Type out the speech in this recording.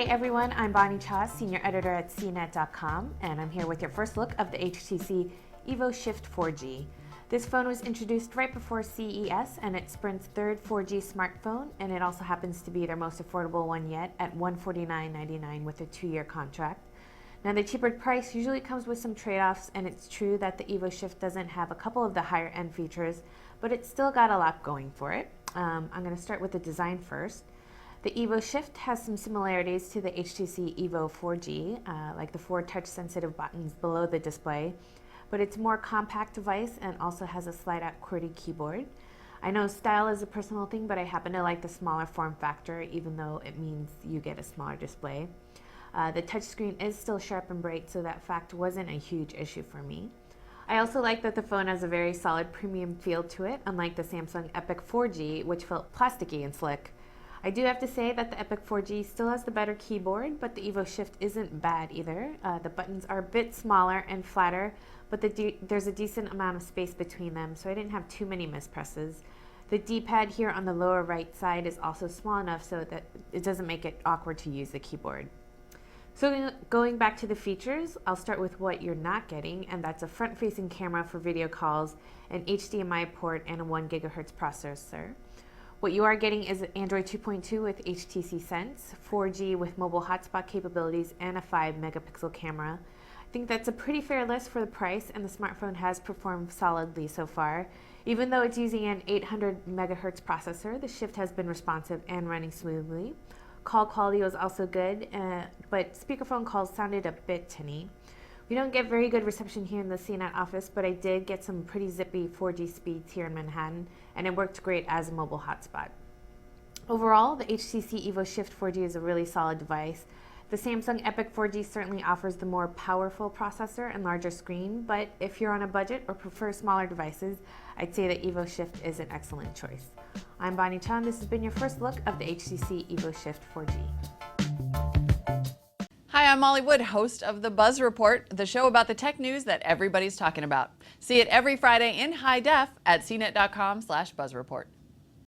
Hey everyone, I'm Bonnie Cha, Senior Editor at CNET.com, and I'm here with your first look of the HTC Evo Shift 4G. This phone was introduced right before CES, and it's Sprint's third 4G smartphone, and it also happens to be their most affordable one yet at $149.99 with a 2-year contract. Now, the cheaper price usually comes with some trade-offs, and it's true that the Evo Shift doesn't have a couple of the higher-end features, but it's still got a lot going for it. I'm going to start with the design first. The Evo Shift has some similarities to the HTC Evo 4G, like the 4 touch-sensitive buttons below the display, but it's a more compact device and also has a slide-out QWERTY keyboard. I know style is a personal thing, but I happen to like the smaller form factor, even though it means you get a smaller display. The touchscreen is still sharp and bright, so that fact wasn't a huge issue for me. I also like that the phone has a very solid premium feel to it, unlike the Samsung Epic 4G, which felt plasticky and slick. I do have to say that the Epic 4G still has the better keyboard, but the Evo Shift isn't bad either. The buttons are a bit smaller and flatter, but there's a decent amount of space between them, so I didn't have too many mispresses. The D-pad here on the lower right side is also small enough so that it doesn't make it awkward to use the keyboard. So going back to the features, I'll start with what you're not getting, and that's a front-facing camera for video calls, an HDMI port, and a 1 GHz processor. What you are getting is Android 2.2 with HTC Sense, 4G with mobile hotspot capabilities, and a 5-megapixel camera. I think that's a pretty fair list for the price, and the smartphone has performed solidly so far. Even though it's using an 800 megahertz processor, the Shift has been responsive and running smoothly. Call quality was also good, but speakerphone calls sounded a bit tinny. We don't get very good reception here in the CNET office, but I did get some pretty zippy 4G speeds here in Manhattan, and it worked great as a mobile hotspot. Overall, the HTC Evo Shift 4G is a really solid device. The Samsung Epic 4G certainly offers the more powerful processor and larger screen, but if you're on a budget or prefer smaller devices, I'd say the Evo Shift is an excellent choice. I'm Bonnie Chan. This has been your first look of the HTC Evo Shift 4G. Hi, I'm Molly Wood, host of The Buzz Report, the show about the tech news that everybody's talking about. See it every Friday in high def at cnet.com/buzzreport.